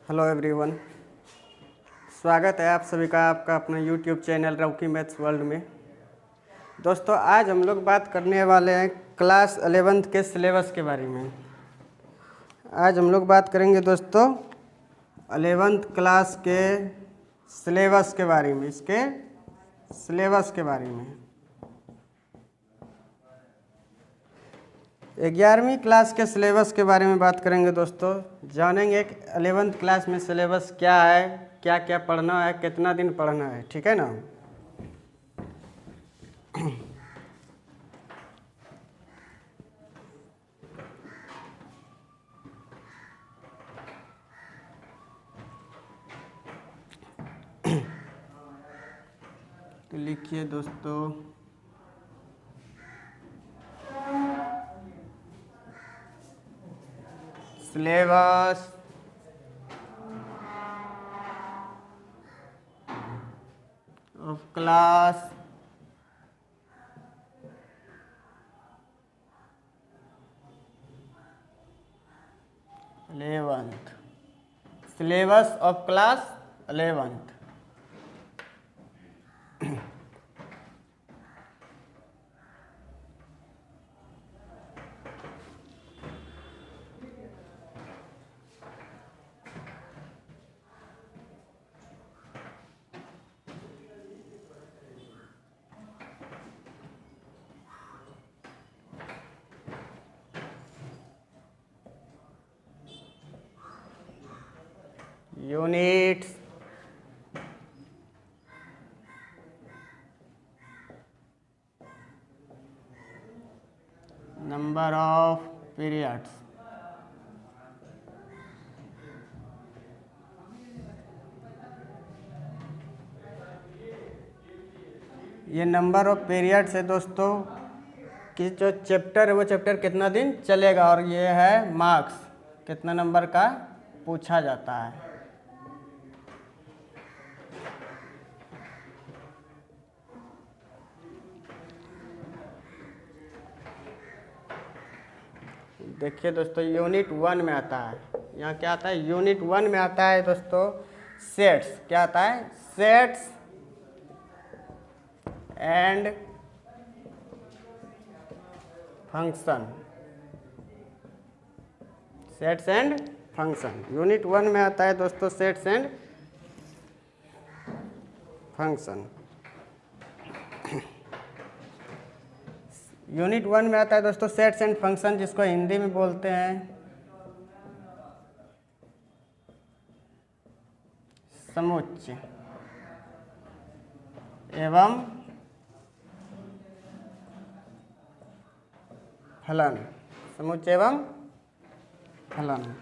Hello everyone, स्वागत है आप सभी का आपका अपना YouTube channel Rocky maths world में। दोस्तों, आज हम लोग बात करने वाले हैं क्लास 11th के सिलेबस के बारे में। आज हम लोग बात करेंगे दोस्तों 11th क्लास के सिलेबस के बारे में, इसके सिलेबस के बारे में। 11वीं क्लास के सिलेबस के बारे में बात करेंगे दोस्तों। जानेंगे कि 11th क्लास में सिलेबस क्या है, क्या क्या पढ़ना है, कितना दिन पढ़ना है, ठीक है ना। तो लिखिए दोस्तों, syllabus of class 11th, syllabus of class 11th। Units, number of periods, ये नंबर ऑफ पीरियड्स है दोस्तों कि जो चैप्टर है वो चैप्टर कितना दिन चलेगा, और ये है मार्क्स, कितना नंबर का पूछा जाता है। देखिए दोस्तों, यूनिट 1 में आता है, यहाँ क्या आता है, यूनिट 1 में आता है दोस्तों सेट्स। क्या आता है, sets and function. Sets and function unit 1 में आता है दोस्तों, सेट्स एंड फंक्शन। यूनिट 1 में आता है दोस्तों सेट्स एंड फंक्शन, जिसको हिंदी में बोलते हैं समुच्चय एवं फलन। समुच्चय एवं फलन।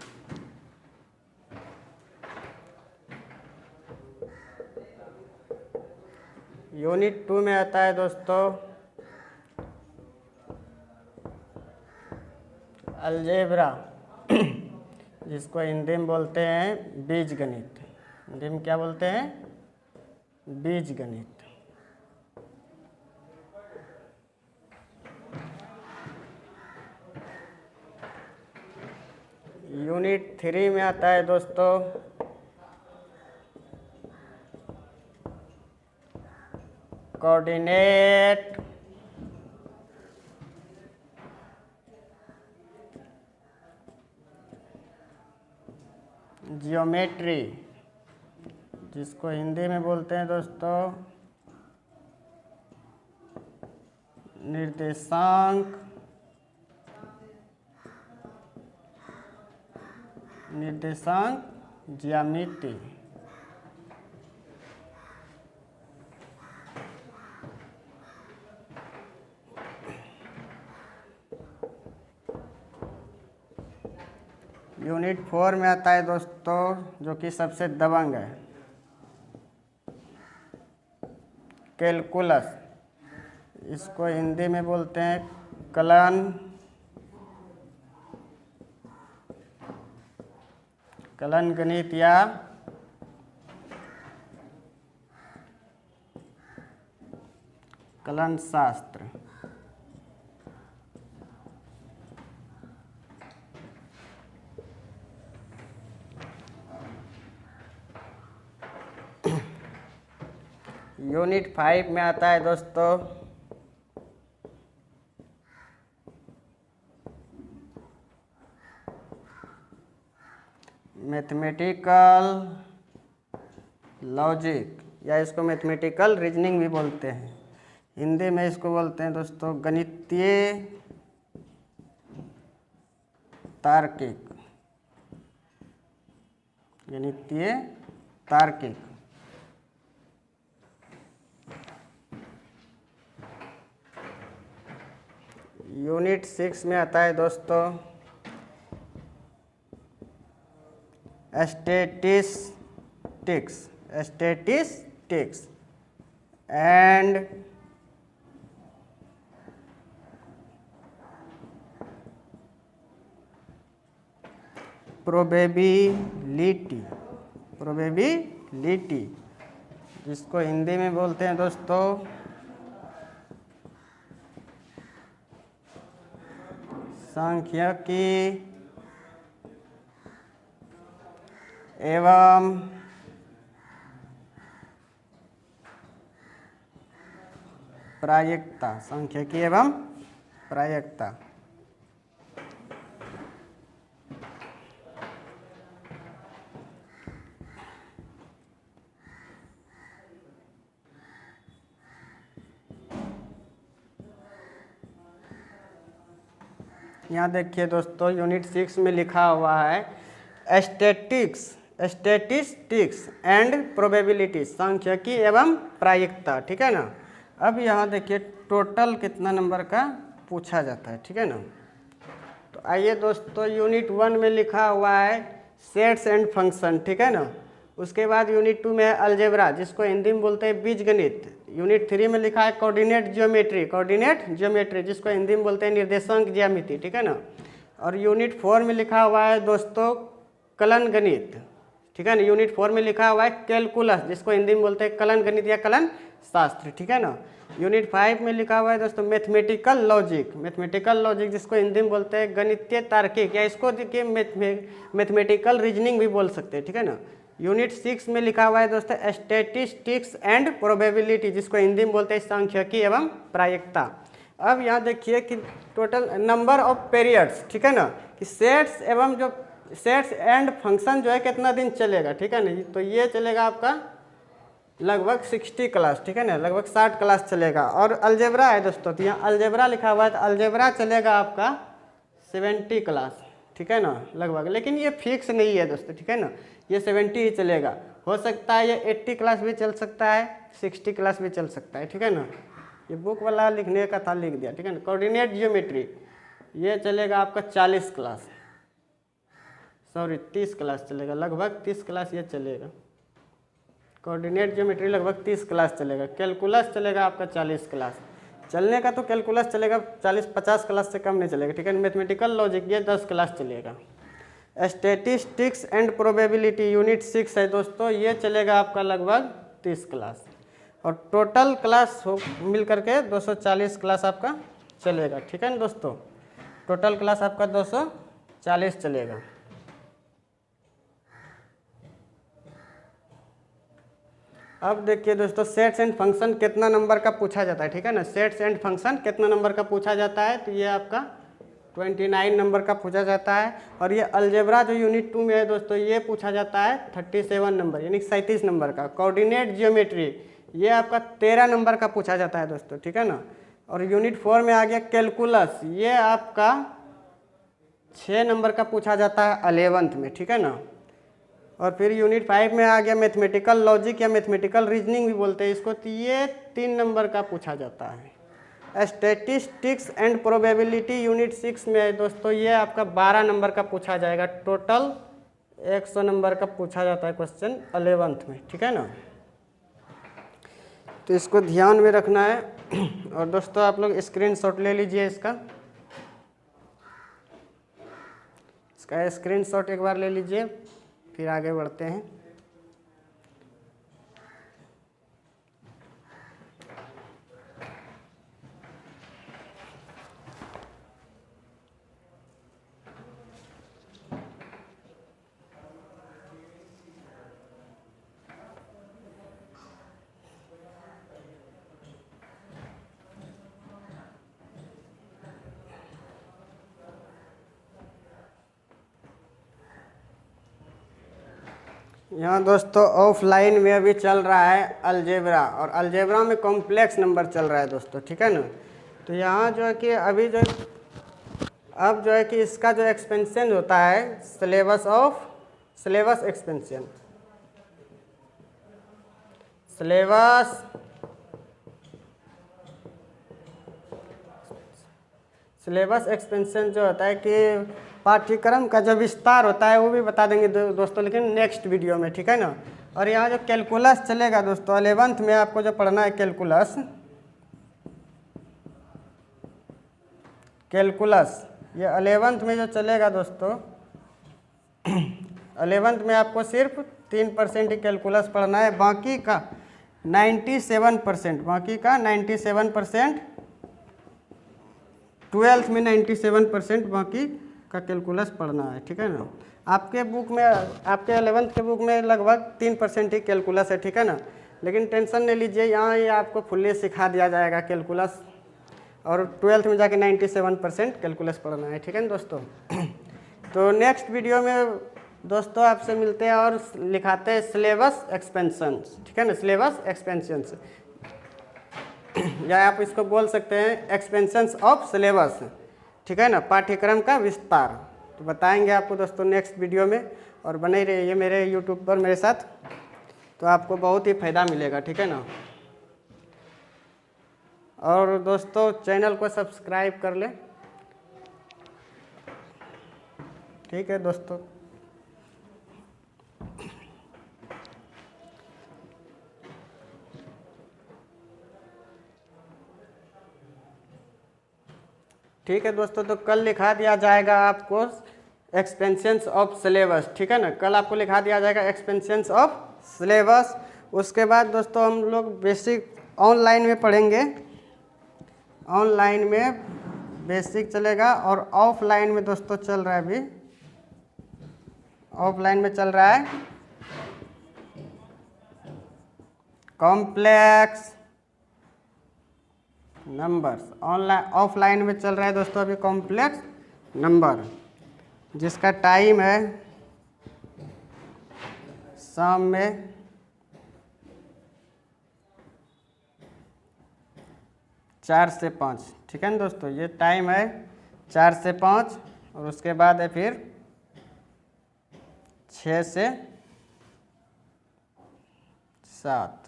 यूनिट 2 में आता है दोस्तों अलजेब्रा, जिसको हिंदी में बोलते हैं बीजगणित। हिंदी में क्या बोलते हैं, बीजगणित। यूनिट 3 में आता है दोस्तों कोऑर्डिनेट, जियोमेट्री, जिसको हिंदी में बोलते हैं दोस्तों निर्देशांक, ज्यामिति। यूनिट 4 में आता है दोस्तों जो कि सबसे दबंग है, कैलकुलस। इसको हिंदी में बोलते हैं कलन गणित या कलन शास्त्र। यूनिट 5 में आता है दोस्तों मैथमेटिकल लॉजिक, या इसको मैथमेटिकल रीजनिंग भी बोलते हैं। हिंदी में इसको बोलते हैं दोस्तों गणितीय तार्किक। गणितीय तार्किक। यूनिट 6 में आता है दोस्तों स्टैटिस्टिक्स एंड प्रोबेबिलिटी, जिसको हिंदी में बोलते हैं दोस्तों सांख्यिकी एवं प्रायिकता। सांख्यिकी एवं प्रायिकता। यहाँ देखिए दोस्तों यूनिट 6 में लिखा हुआ है स्टैटिस्टिक्स एंड प्रोबेबिलिटी, सांख्यिकी एवं प्रायिकता। ठीक है ना। अब यहाँ देखिए टोटल कितना नंबर का पूछा जाता है। ठीक है ना। तो आइए दोस्तों यूनिट 1 में लिखा हुआ है सेट्स एंड फंक्शन। ठीक है ना। उसके बाद यूनिट 2 में है अलजेब्रा, जिसको हिंदी में बोलते हैं बीजगणित। यूनिट 3 में लिखा है कोऑर्डिनेट ज्योमेट्री, जिसको हिंदी में बोलते हैं निर्देशांक ज्यामिति। ठीक है ना। और यूनिट 4 में लिखा हुआ है दोस्तों कलन गणित। ठीक है ना। यूनिट 4 में लिखा हुआ है कैलकुलस, जिसको हिंदी में बोलते हैं कलन गणित या कलन शास्त्र। ठीक है ना। यूनिट 5 में लिखा हुआ है दोस्तों मैथमेटिकल लॉजिक, जिसको हिंदी में बोलते हैं गणितीय तार्किक, या इसको देखिए मैथमेटिकल रीजनिंग भी बोल सकते हैं। ठीक है ना। यूनिट 6 में लिखा हुआ है दोस्तों स्टैटिस्टिक्स एंड प्रोबेबिलिटी, जिसको हिंदी में बोलते हैं सांख्यिकी एवं प्रायिकता। अब यहाँ देखिए कि टोटल नंबर ऑफ पीरियड्स। ठीक है ना, कि सेट्स एवं जो सेट्स एंड फंक्शन जो है कितना दिन चलेगा। ठीक है ना। तो ये चलेगा आपका लगभग 60 क्लास। ठीक है ना, लगभग 60 क्लास चलेगा। और अलजेब्रा है दोस्तों, तो यहाँ अलजेब्रा लिखा हुआ है, तो अलजेब्रा चलेगा आपका 70 क्लास। ठीक है ना, लगभग। लेकिन ये फिक्स नहीं है दोस्तों। ठीक है ना, ये 70 ही चलेगा। हो सकता है ये 80 क्लास भी चल सकता है, 60 क्लास भी चल सकता है। ठीक है ना। ये बुक वाला लिखने का था, लिख दिया। ठीक है ना। कोऑर्डिनेट ज्योमेट्री ये चलेगा आपका 40 क्लास, 30 क्लास चलेगा, लगभग 30 क्लास ये चलेगा। कोऑर्डिनेट ज्योमेट्री लगभग 30 क्लास चलेगा। कैलकुलस चलेगा आपका 40 क्लास। चलने का तो कैलकुलस चलेगा 40-50 क्लास से कम नहीं चलेगा। ठीक है। मैथमेटिकल लॉजिक ये 10 क्लास चलेगा। स्टैटिस्टिक्स एंड प्रोबेबिलिटी यूनिट 6 है दोस्तों, ये चलेगा आपका लगभग 30 क्लास। और टोटल क्लास हो मिल करके 240 क्लास आपका चलेगा। ठीक है ना दोस्तों, टोटल क्लास आपका 240 चलेगा। अब देखिए दोस्तों सेट्स एंड फंक्शन कितना नंबर का पूछा जाता है। ठीक है ना। सेट्स एंड फंक्शन कितना नंबर का पूछा जाता है, तो ये आपका 29 नंबर का पूछा जाता है। और ये अलजेब्रा जो यूनिट 2 में है दोस्तों, ये पूछा जाता है 37 नंबर, यानी 37 नंबर का। कोऑर्डिनेट ज्योमेट्री ये आपका 13 नंबर का पूछा जाता है दोस्तों। ठीक है ना। और यूनिट 4 में आ गया कैलकुलस, ये आपका 6 नंबर का पूछा जाता है 11th में। ठीक है ना। और फिर यूनिट 5 में आ गया मैथमेटिकल लॉजिक या मैथमेटिकल रीजनिंग भी बोलते हैं इसको, तो ये 3 नंबर का पूछा जाता है। स्टैटिस्टिक्स एंड प्रोबेबिलिटी यूनिट 6 में है दोस्तों, ये आपका 12 नंबर का पूछा जाएगा। टोटल 100 नंबर का पूछा जाता है क्वेश्चन 11th में। ठीक है ना। तो इसको ध्यान में रखना है। और दोस्तों आप लोग स्क्रीनशॉट ले लीजिए इसका स्क्रीनशॉट एक बार ले लीजिए, फिर आगे बढ़ते हैं। यहाँ दोस्तों ऑफलाइन में अभी चल रहा है अलजेब्रा, और अलजेब्रा में कॉम्प्लेक्स नंबर चल रहा है दोस्तों, ठीक है ना। तो यहाँ जो है कि अभी जो अब जो है कि इसका जो एक्सपेंशन होता है सिलेबस एक्सपेंशन, सिलेबस एक्सपेंशन जो होता है कि पाठ्यक्रम का जो विस्तार होता है वो भी बता देंगे दोस्तों, लेकिन नेक्स्ट वीडियो में, ठीक है ना। और यहाँ जो कैलकुलस चलेगा दोस्तों 11th में आपको जो पढ़ना है कैलकुलस ये 11th में जो चलेगा दोस्तों 11th में आपको सिर्फ 3% ही कैलकुलस पढ़ना है, बाकी का 97%, 12th में 97% बाकी का कैलकुलस पढ़ना है, ठीक है ना। आपके बुक में, आपके 11th के बुक में लगभग 3% ही कैलकुलस है, ठीक है ना। लेकिन टेंशन नहीं लीजिए, यहाँ ये आपको फुल्ली सिखा दिया जाएगा कैलकुलस, और 12th में जाके 97% कैलकुलस पढ़ना है, ठीक है ना दोस्तों। तो नेक्स्ट वीडियो में दोस्तों आपसे मिलते हैं और लिखाते हैं सिलेबस एक्सपेंशंस, ठीक है ना, सिलेबस एक्सपेंशंस, या आप इसको बोल सकते हैं एक्सपेंशंस ऑफ सिलेबस, ठीक है ना, पाठ्यक्रम का विस्तार। तो बताएंगे आपको दोस्तों नेक्स्ट वीडियो में, और बने रहिए मेरे यूट्यूब पर मेरे साथ, तो आपको बहुत ही फ़ायदा मिलेगा, ठीक है ना। और दोस्तों चैनल को सब्सक्राइब कर लें, ठीक है दोस्तों। ठीक है दोस्तों, तो कल लिखा दिया जाएगा आपको एक्सपेंशंस ऑफ सिलेबस, ठीक है ना, कल आपको लिखा दिया जाएगा एक्सपेंशंस ऑफ सिलेबस। उसके बाद दोस्तों हम लोग बेसिक ऑनलाइन में पढ़ेंगे, ऑनलाइन में बेसिक चलेगा, और ऑफलाइन में दोस्तों चल रहा है अभी, ऑफलाइन में चल रहा है कॉम्प्लेक्स नंबर्स। ऑफलाइन में चल रहा है दोस्तों अभी कॉम्प्लेक्स नंबर, जिसका टाइम है शाम में 4 से 5, ठीक है ना दोस्तों। ये टाइम है 4 से 5, और उसके बाद है फिर 6 से 7,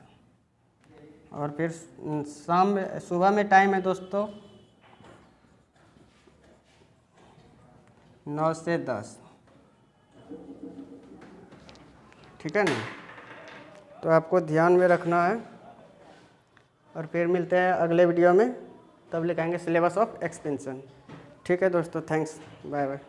और फिर शाम में, सुबह में टाइम है दोस्तों 9 से 10, ठीक है ना। तो आपको ध्यान में रखना है, और फिर मिलते हैं अगले वीडियो में, तब लिखाएंगे सिलेबस ऑफ एक्सपेंशन, ठीक है दोस्तों। Thanks, bye bye.